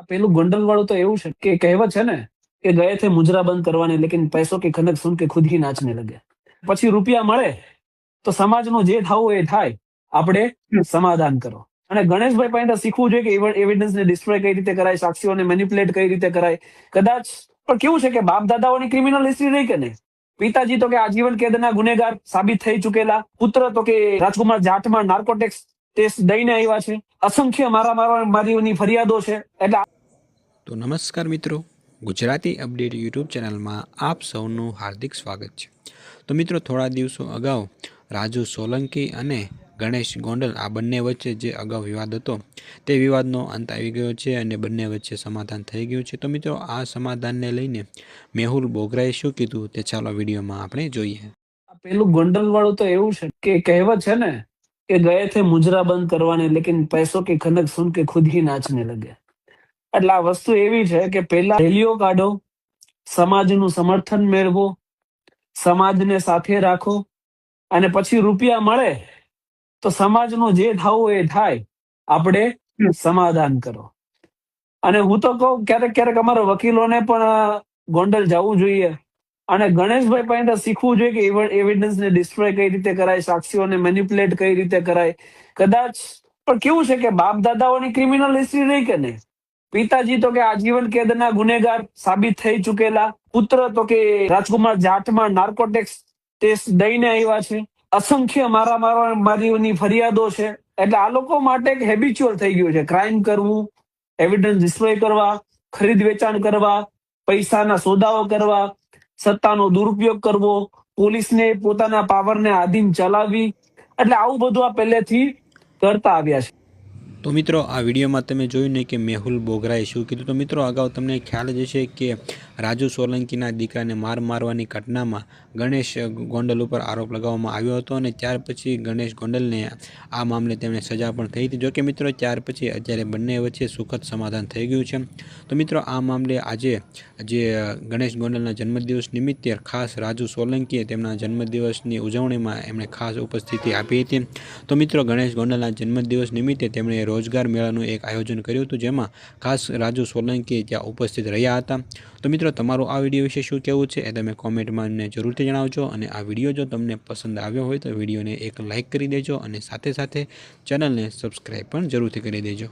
આ પેલું ગોંડલ વાળું તો એવું છે કે કહેવત છે ને કે ગયે थे मुजरा बंद करवाने लेकिन पैसों की खनक सुन के खुद ही नाचने लगे। પછી રૂપિયા મળે તો સમાજનું જે થવું એ થાય, આપણે સમાધાન કરો। અને ગણેશભાઈ પાસે શીખવું જોઈએ કે એવિડન્સને ડિસ્ટ્રોય કઈ રીતે કરાય, સાક્ષીઓને મેનિપ્યુલેટ કઈ રીતે કરાય। કદાચ પણ કેવું છે કે બાપ દાદાઓની ક્રિમિનલ હિસ્ટ્રી રહી કે નહીં, પિતાજી તો કે આજીવન કેદના ગુનેગાર સાબિત થઈ ચૂકેલા, પુત્ર તો કે રાજકુમાર જાટમાં નાર્કોટિક્સ ટેસ્ટ દઈને આવ્યા છે, અસંખ્ય મારીની ફરિયાદો છે। એટલે તો નમસ્કાર મિત્રો, ગુજરાતી અપડેટ યુટ્યુબ ચેનલમાં આપ સૌનું હાર્દિક સ્વાગત છે। તો મિત્રો, થોડા દિવસો અગાઉ રાજુ સોલંકી અને ગણેશ ગોંડલ આ બંને વચ્ચે જે અગાઉ વિવાદ હતો તે વિવાદનો અંત આવી ગયો છે અને બંને વચ્ચે સમાધાન થઈ ગયું છે। તો મિત્રો, આ સમાધાનને લઈને મેહુલ બોગરાએ શું કીધું તે ચાલો વિડીયોમાં આપણે જોઈએ। પેલું ગોંડલ વાળું તો એવું છે કે કહેવત છે ને કે ગયે थे मुजरा बंद करवाने लेकिन पैसों की खनक सुन के खुद ही नाचने लगे। એટલે આ વસ્તુ એવી છે કે પહેલા રેલીઓ કાઢો, સમાજનું સમર્થન મેળવો, સમાજને સાથે રાખો, અને પછી રૂપિયા મળે તો સમાજનું જે થવું એ થાય, આપણે સમાધાન કરો। અને હું તો કહું ક્યારેક ક્યારેક અમારા વકીલોને પણ ગોંડલ જવું જોઈએ અને ગણેશભાઈ પાસે શીખવું જોઈએ કે એવિડન્સને ડિસ્ટ્રોય કઈ રીતે કરાય, સાક્ષીઓને મેનિપ્યુલેટ કઈ રીતે કરાય। કદાચ પણ કેવું છે કે બાપ દાદાઓની ક્રિમિનલ હિસ્ટ્રી રહી કે નહીં, પિતાજી તો કે આજીવન કેદના ગુનેગાર સાબિત થઈ ચૂકેલા, પુત્ર તો કે રાજકુમાર જાટમાં નાર્કોટિક્સ ટેસ્ટ દઈને આવ્યા છે, અસંખ્ય મારીની ફરિયાદો છે। એટલે આ લોકો માટે એક હેબિચ્યુઅલ થઈ ગયું છે ક્રાઇમ કરવું, એવિડન્સ ડિસ્ટ્રોય કરવા, ખરીદ વેચાણ કરવા, પૈસાના સોદાઓ કરવા, સત્તાનો દુરુપયોગ કરવો, પોલીસને પોતાના પાવરને આધીન ચલાવવી। એટલે આવું બધું આ પહેલેથી કરતા આવ્યા છે। તો મિત્રો, આ વિડીયોમાં તમે જોયું ને કે મેહુલ બોગરાએ શું કીધું। તો મિત્રો, અગાઉ તમને ખ્યાલ જ હશે કે રાજુ સોલંકીના દીકરાને મારવાની ઘટનામાં ગણેશ ગોંડલ ઉપર આરોપ લગાવવામાં આવ્યો હતો અને ત્યાર પછી ગણેશ ગોંડલને આ મામલે તેમને સજા પણ થઈ હતી। જોકે મિત્રો, ત્યાર પછી અત્યારે બંને વચ્ચે સુખદ સમાધાન થઈ ગયું છે। તો મિત્રો, આ મામલે આજે જે ગણેશ ગોંડલના જન્મદિવસ નિમિત્તે ખાસ રાજુ સોલંકીએ તેમના જન્મદિવસની ઉજવણીમાં એમણે ખાસ ઉપસ્થિતિ આપી હતી। તો મિત્રો, ગણેશ ગોંડલના જન્મદિવસ નિમિત્તે તેમણે રોજગાર મેળાનું એક આયોજન કર્યું હતું, જેમાં ખાસ રાજુ સોલંકી ત્યાં ઉપસ્થિત રહ્યા હતા। તો મિત્રો, તમારું આ વિડીયો વિશે શું કહેવું છે એ તમે કોમેન્ટમાં અમને જરૂરથી જણાવજો। અને આ વિડીયો જો તમને પસંદ આવ્યો હોય તો વિડીયોને એક લાઇક કરી દેજો અને સાથે સાથે ચેનલને સબસ્ક્રાઈબ પણ જરૂરથી કરી દેજો।